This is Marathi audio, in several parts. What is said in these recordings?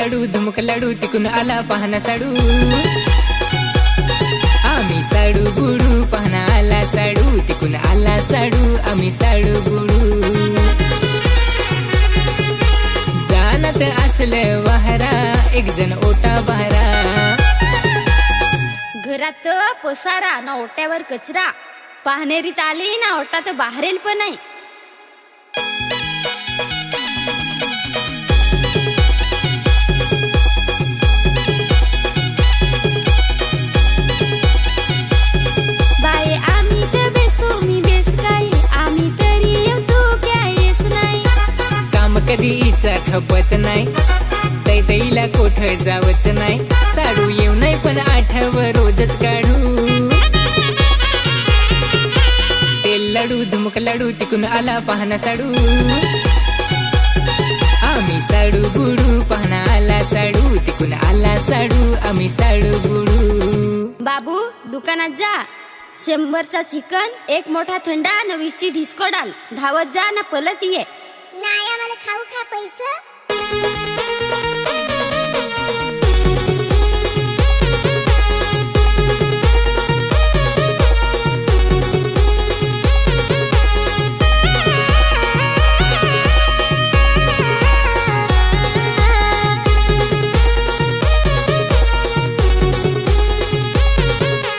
लाडू धुमक लाडू तिकून आला पाहना साडू आम्ही साडू गुडू पाहना आला साडू तिकून आला साडू आम्ही साडू गुडू जाणत असलं वाहरा एक जण ओटा बहारा घरात पसारा ना ओट्यावर कचरा पाहणेरीत आली ना ओटात बाहेरेल पण नाही बाय आम्ही तर बेस तुम्ही बेस काय आम्ही तरी येतो काय येस नाही काम कधीचा खपत नाही दैला कोठ जावच नाही साडू येऊ नाही पण आठव रोजच काढू तेल लाडू धुमक लाडू तिकून आला पाहना साडू आम्ही साडू गुडू पाहना आला साडू तिकून आला साडू आम्ही साडू गुडू बाबू दुकानात जा 100चा चिकन एक मोठा थंडा न 20ची डिस्को डाल धावत जा ना पलत ये नाही आम्हाला खाऊ खा पैसे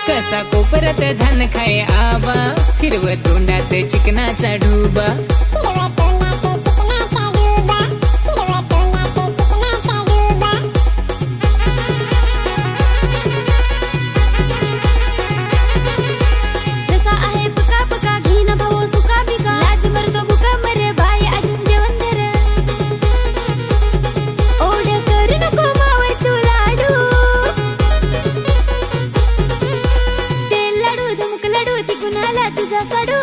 कसा कोपरत धान खाय आबा फिरवत तोंडात चिकनाचा ढुबा साडू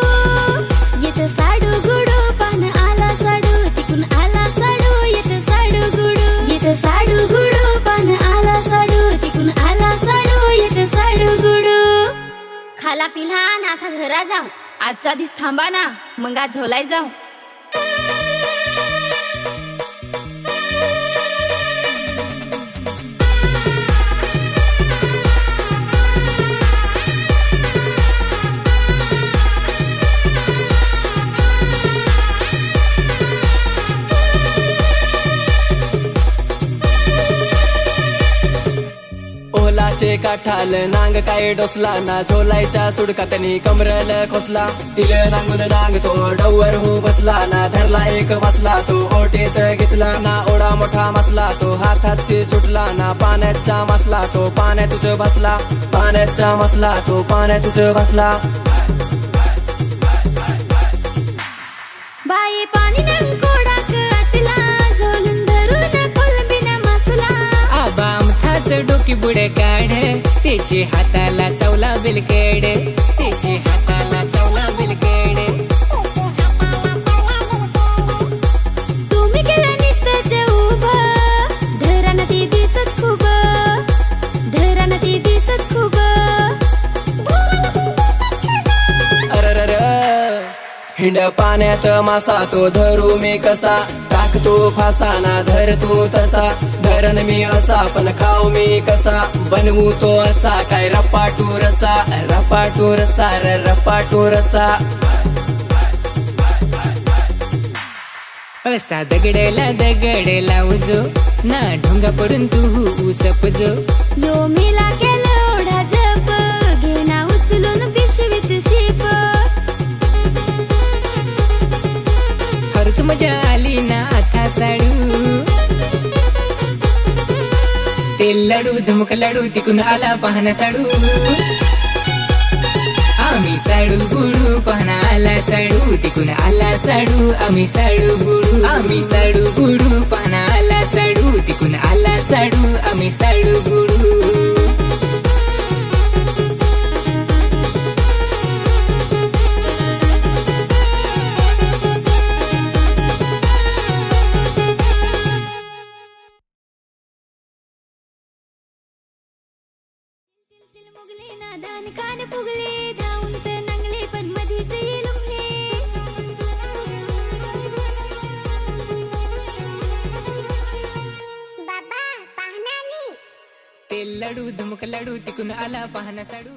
येत साडू गुडू पान आला साडू तिकून आला साडू येत साडू गुडू येत साडू गुडू पान आला साडू तिकून आला साडू येत साडू गुडू खाला पिला ना आता घरा जाऊ आजचा दिस थांबा ना मग आज झोलाय जाऊ ओलाचे काठाल नांग काय डोसला ना झोलायच्या सुडकातनी कमरल खोसला तिल नांगून नांग तो डवर हो बसला ना धरला एक बसला तो ओटेत घेतला ना ओढा मोठा मसला तो हातात सुटला ना पाण्याचा मसला तो पाण्यात बसला पाण्याचा मसला तो पाण्यात बसला बाये पाणी नंकोडाक आतला झोलून धरून कोलंबीन मसला आबा अमथाच डोकी बुडे काढ त्याचे हाताला चवला बिलकेड त्याचे हाताला चवला बिलकेड तुम्ही केलं निसतच उभं धराना ती दिसत खूप धराना ती दिसत खूप अररर हिंड पाण्यात मासा तो धरू मी कसा टाकतो फासा ना धर तू तसा धरण मी असा पण खाऊ मी कसा बनवू तो असा काय रपाटू रसा रपाटू रसा असा दगड लावजो ना ढोंगा पडून तू सपजो यो मिला केलं ओढा जप घेना उचलून पिशवीत शिप खरच मजा आली ना आता साडू तेल लाडू धुमक लाडू तिकून आला पाहना साडू आम्ही साडू गुडू पाहना आला साडू तिकून आला साडू आम्ही साडू गुडू आम्ही साडू गुडू पाहना आला साडू तिकून आला साडू आम्ही साडू गुडू मुगले नादान कान फुगले धावून तर नंगले पण मधीच येलुंगले बाबा लाडू धुमुक लाडू तिकून आला पाहणा साडू